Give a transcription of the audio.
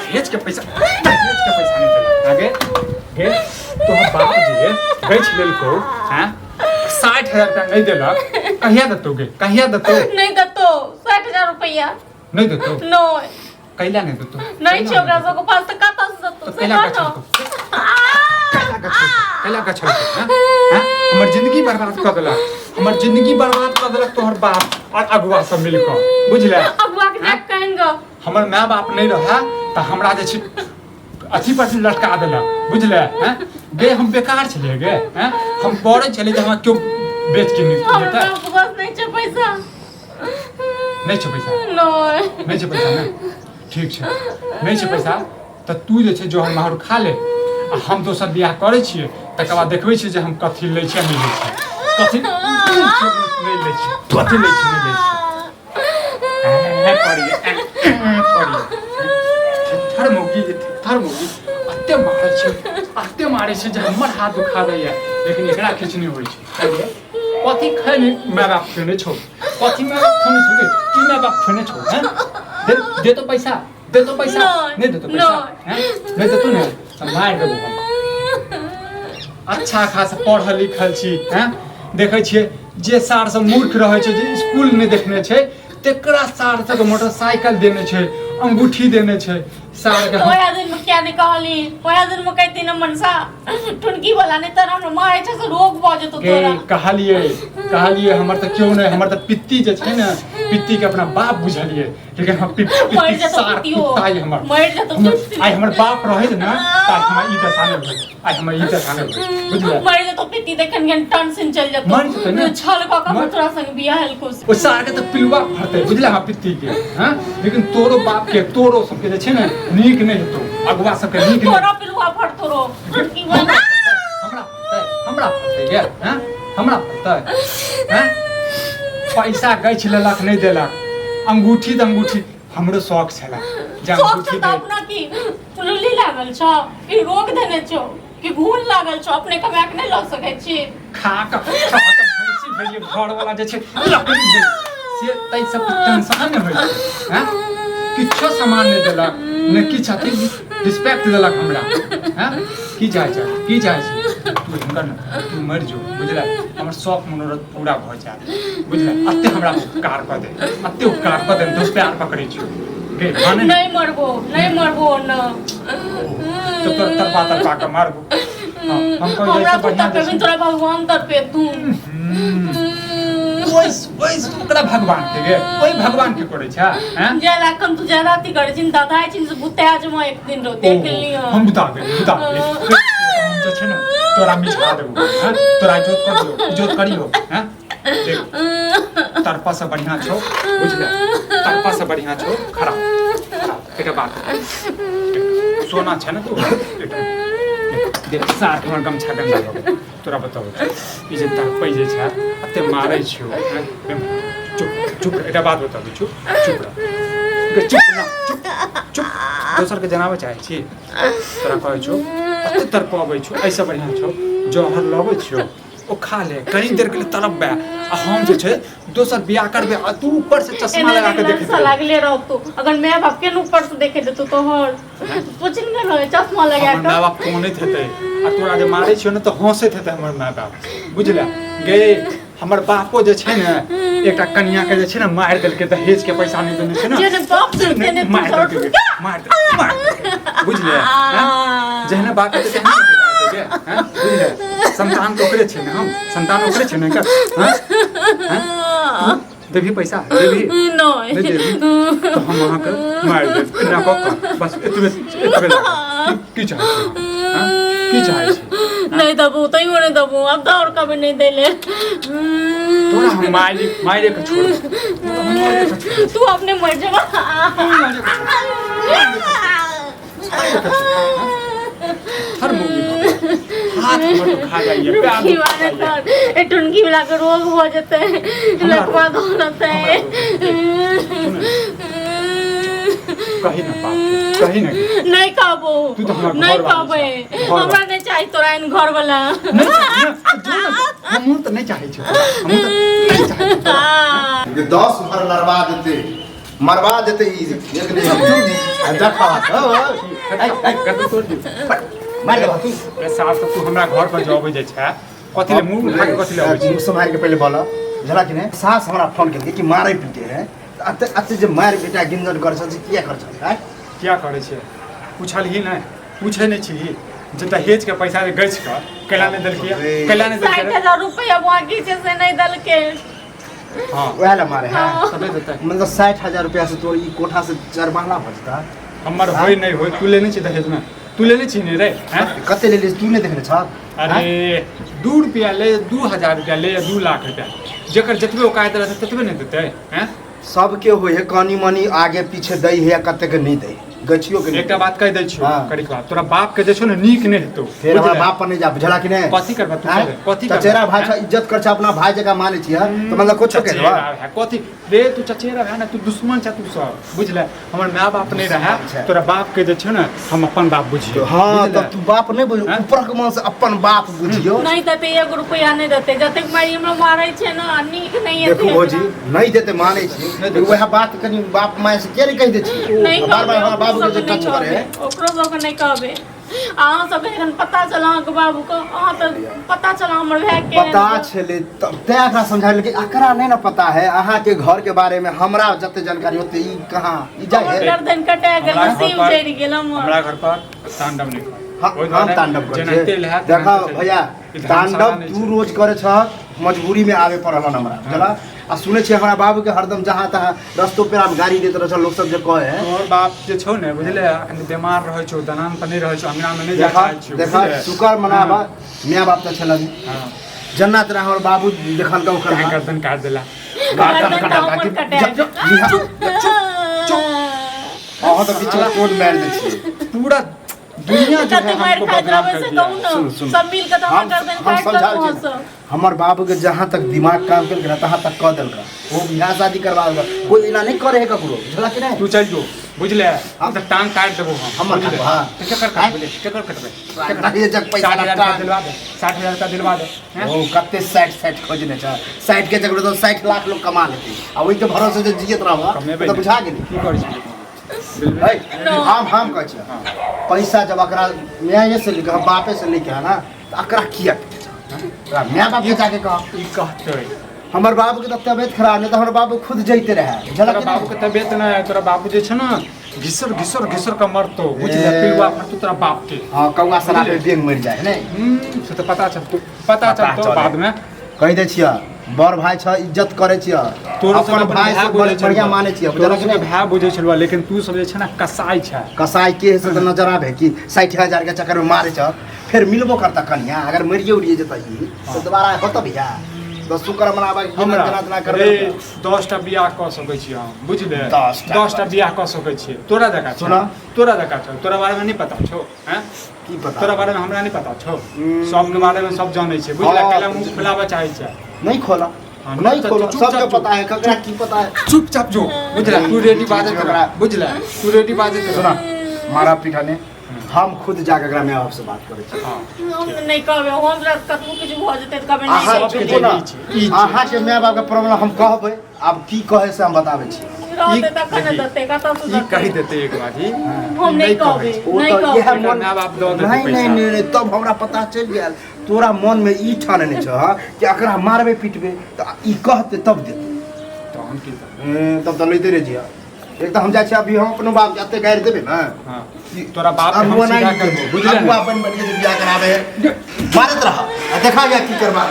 दहेज के पैसा नहीं देला आगे गे तो बाप जी बेच लेलको हैं 60,000 रुपया नहीं देलक कहिया देतो गे कहिया देतो नहीं देतो 60,000 रुपया नहीं देतो नो कैला नहीं देतो नहीं छै ओकरा सबके पास त कत से देतो से कैला का छल हैं हमर जिंदगी बर्बाद कर देलक हमर जिंदगी बर्बाद कर देलक तोहर बाप और अगुआ सब मिलकर बुझले अगुआ के जाक कहन गो हमर माय बाप नहीं रहा त हमरा जे छै अथी पर लटका देलक बुझले हैं गे हम बेकार छलिए गे हैं हम पढ़े छलिए जे हमरा क्यों बेच के नहीं हमरा पास नहीं छै पैसा नहीं छै पैसा नो नहीं छै पैसा ना ठीक छै नहीं छै पैसा त तू जे छै जो हम माहौर खा ले आ हम दोसर बियाह करे छियै तकर बाद देखबै छियै जे हम कथी लै छियै नहीं लै छियै कथी नहीं लै छियै कथी लै छियै नहीं लै छियै पड़ी थर मौगी अत्ते मारे छै जे हमर हाथ दुखा दैया लेकिन एकरा किछु नहीं होइ छै कथी खाय नहीं माय बाप खेने छौ कथी माय बाप खेने छौ की माय बाप खेने छौ हैं दे तो पैसा नहीं दे तो पैसा हैं नहीं दे तो ना त मार देबो हम अच्छा खासा पढ़ल लिखल छी हैं देखै छियै जे सार सब मूर्ख रहै छै जे स्कूल नहीं देखने छै तेकरा सार सब मोटरसाइकिल देने छै अंगूठी देने छै सार के ओया दिन में क्या नहीं कहली ओया दिन में कहती न मनसा टुनकी वाला ने तरह न मारे छै से रोग भ जेतो तोरा कहलिए हमर त क्यों नहीं हमर त पित्ती जे छै न पित्ती के अपना बाप बुझलिए लेकिन हम पित्ती सार कुत्ताई हमर मर जेतो पित्ती आई हमर बाप रहे न त हमर ई दशा नहीं होय आई हमर ई दशा नहीं होय बुझले मर जेतो पित्ती देखन गन टेंशन चल जेतो मर जेतो न छल क के तोरा संग बियाह हल खुश ओ सार के त पिलुआ फरते बुझले हम पित्ती के हैं लेकिन तोरो बाप के तोरो सब के जे छै न नीक नहीं हेतो अगुआ सब के नीक तोरा पिलुआ फट तोरो टुनकी वाला हमरा पड़तै गे हैं हमरा पड़तै हैं पैसा गछ लेलक नहीं देलक अंगूठी हमरो शौक छला जे अंगूठी दे अपना की चुल्ली लागल छ कि रोग देने छ कि घून लागल छ अपने कमा के नहीं ल सकै छी खा के भैंसी भेलिए घर वाला जे छै लकड़ी दे से तै सब टेंशन नहीं होय हैं किछो सामान नहीं देलक ने किछ अथी रिस्पेक्ट देलक हमरा हैं की जाय छै तू हिनकर तू मर जो बुझला हमर शौक मनोरथ पूरा भ जाय बुझला अत्ते हमरा उपकार क दे दोस्त प्यार पकड़ै छियो गे माने नहीं मरबो न तो तरपा के मारबो हम को हमरा जैसे बढ़िया तो तोरा भगवान तर पे तू ओइ ओकरा भगवान के गे ओइ भगवान के करे छ हैं जे लाखन तू जराती करे छिन दादाई छिन से बुते आज म एक दिन रो देख लियो हम बुता गेल हम जे छै न तोरा मिठा देबो हैं तोरा इज्जत करियो हैं देख तरपा से बढ़िया छौ बुझले तरपा से बढ़िया छौ खराब एटा बात सोना छै न तू देख साथ हमर गमछा गंदा हो गेल तोरा बताओ ई जे तरपै जे छै अत्ते मारै छियो चुप एटा बात बता दे चुप दोसर के जनाबे चाहे छी तोरा कहै छौ अत्ते तरपाबै छौ ऐसे बढ़िया छौ जहर लबै छियो ओ खा ले कनी देर के लिए तरफ बे आ हम जे छै दोसर बियाह करबे आ तू ऊपर से चश्मा लगा के देखे लागले रह तू अगर मैं बाप के ऊपर से देखे देतो तो हर पूछन न रहे चश्मा लगा के माय बाप कोने हेतै आ तोरा जे मारै छियो न त हंसैत हेतै हमर माय बाप बुझले गे हमर बापो जे छै न एकटा कन्या के जे छै न मार देलकै दहेज के पैसा नहीं देने छै न जेने बाप से देने मार बुझले जेहने बाप के तेहने बेटा के हैं बुझले संतान तो ओकरे छै न हम संतान ओकरे छै न का हैं देभी पैसा देभी नहीं देभी तो हम वहां के मार दे ना पक्का बस एतबे की चाहे हैं की चाहे नहीं दबो तई होने दबो अब तो और कभी नहीं देले तोरा हम मारे के छोड़ तू अपने मर जा हर मूवी हाथ मत खा जाइए प्यार ए टुनकी वाला के रोग हो जाते हैं लकवा दौलत है कहीं ना पाप कहीं नहीं खाबो तू तो नहीं खाबे हमरा नहीं चाहिए तोरा इन घर वाला हम तो नहीं चाहे छी हम तो नहीं चाहे छी। ये 10 भर लड़वा देते मरवा देते ई एक ने देखा कत तोड़ दी मार दे तू ए सास तू हमरा घर पर जब जाय छै कथि ले मुंह उठा के कथि ले आबै छी। संभाल के पहले बोला जरा कि ने सास हमरा फोन करके कि मारे पीटे है अते अते जे मार बेटा गिनजन कर छ किया कर छ है क्या करे छै पूछलही नहीं पूछे नहीं छी जता हेज के पैसा गछ के कैला नहीं दलकिया कैला नहीं दलकिया 60,000 रुपया बाकी छै से नहीं दल के। हां वह ला मारे है सबे देता मतलब 60,000 रुपया से तोर ई कोठा से 4 महला बचता हमर होय नहीं होय तू लेने छी दहेज में तू लेने छी नहीं रे हैं कते ले ले तू ने देखले छ अरे 2 रुपया ले 2000 रुपया ले 2 लाख रुपया जेकर जतबे औकात रहते ततबे नहीं देते हैं। सबके होय है कानी मनी आगे पीछे दई है कते के नहीं दई गछियो के एकटा बात कह दै छियो हाँ। करी बात तोरा बाप के जे छौ ने नीक नहीं हेतौ फिर हमारा बाप पर नहीं जा बुझला कि नहीं कथि करबा तू कथि करबा चचेरा भाई छ इज्जत कर छ अपना भाई जगह माने छिया तो मतलब कुछ के दवा कथि रे तू चचेरा है ना तू दुश्मन छ तू सब बुझले हमर माय बाप नहीं रहा तोरा बाप के जे छ ना हम अपन बाप बुझियो। हां तो तू बाप नहीं बुझ ऊपर के मन से अपन बाप बुझियो नहीं देते 1 रुपया नहीं देते जते मारी हमरा मारै छै ना नीक नहीं है। देखो भौजी नहीं देते माने छी वह बात कनी बाप माय से के कह दे छी नहीं बार बार हमारा बाबू के टच करे ओकरो सबके नहीं कहबे अहाँ सब एखन पता चला के बाबू को अहाँ तो पता चला हमर भाई के पता छले तब ते एकरा समझाइल कि एकरा नहीं ना पता है अहाँ के घर के बारे में हमरा जते जानकारी होते ई कहां ई जाय है गर्दन कटा गेल नसीब जड़ी गेल हमरा घर पर तांडव नहीं हम तांडव करे देखा भैया तांडव तू रोज करे छ मजबूरी में आवे पड़ल हमरा चला आ सुने छी हमरा बाबू के हरदम जहां तहां रस्तो पे आप गाड़ी देत रह लोग सब जे कहे है तोर बाप जे छौ ने बुझले अखन बीमार रहै छौ दनान पर नहीं रहै छौ अंगना में नहीं जा चाहै छौ देखा शुक्र मनाबा मियां बाप त छलन हां जन्नत रह हमर बाबू देखल का ओकर गर्दन काट देला गर्दन तो हमर कटा हां तो बीच में कोड मार दे छी पूरा दुनिया जो है मार हमको खा बदनाम रहे कर से दिया। कहूं सुन। सब मिल के तो हम गर्दन काट समझा दो हमर बाबू के जहां तक दिमाग काम कर रहा तहां तक कह देलका वो बियाह शादी करवा देलका कोई इना नहीं करे है ककरो बुझला कि नहीं तू चल जो बुझले हम त टांग काट देबो हम हमर बुझले? हां चक्कर काट बोले चक्कर कटबे ये जग पैसा 60,000 लगता का दिलवा दे 60,000 का दिलवा दे हैं? ओ कते 60 खोजने छ 60 के जगह तो 60 लाख लोग कमा लेते आ वही के भरोसे से जियत रहबा कमेबै तो बुझा गेली की करै छी हम कह छी पैसा जब अकरा न्याय से लेके बापे से लेके है ना तो अकरा किया मैं बाप के जाके कह ई कहतै हमर बाबू के तबियत खराब नहीं तो हमर बाबू खुद जइते रहे तोरा बाबू के तबियत ना है तोरा बाबू जे छ ना घिसर घिसर घिसर का मरतो बुझले पिलवा फटू तोरा बाप के हां कौवा सला पे बेंग मर जाए नहीं से तो पता चलतो बाद में कह दे छिया बड़ भाई छ इज्जत करे छिया तोरो अपन भाई से बढ़िया माने छिया तोरा के भाई बुझे छलवा लेकिन तू सब जे छ ना कसाई छ कसाई के से तो नजर आवे कि 60,000 के चक्कर में मारे छ फिर मिलबो करता कन्या अगर मरिए उड़िए जता ही तो दोबारा होत भैया तो शुक्र मनाबा हमरा जना करबे 10 टा बियाह क सकै छी हम बुझले 10 टा बियाह क सकै छी तोरा देखा सुना तोरा देखा छ तोरा बारे में नहीं पता छौ हैं की पता तोरा बारे में हमरा नहीं पता छौ सब के बारे में सब जानै छै बुझले केला मुंह फुलाबा चाहै छै नहीं खोला नहीं खोला सबके पता है ककरा की पता है चुपचाप जो बुझला तू रेडी बाजे करा बुझला तू रेडी बाजे करा सुना मारा पीठा ने हम खुद जाके एकरा में आपसे बात करे छी हम नहीं कहबे हमरा कतबो किछ भ जेते त कहबे आहा नहीं सबके के जरूरी छै आहा के माय बाप के प्रॉब्लम हम कहबै अब की कहे से हम बताबै छी रहते तक न देते कत से ई कहि देते एक बारी हम नहीं कहबे वो नहीं तो यह कहबे मन माय बाप दो देते नहीं नहीं पैसा नहीं तब हमरा पता चल गेल तोरा मन में ई ठान नहीं छ कि एकरा मारबे पीटबे त ई कहते तब देते तो हम की करब तब तो लइते रह जिया एक तो हम जाय छी अभी हम अपनो बाप जाते गारि देबे ना हां तोरा बाप के अब हम वो सीधा नहीं करबो बुझले अपन बन के बियाह करावे मारत रहा देखा गया की करवा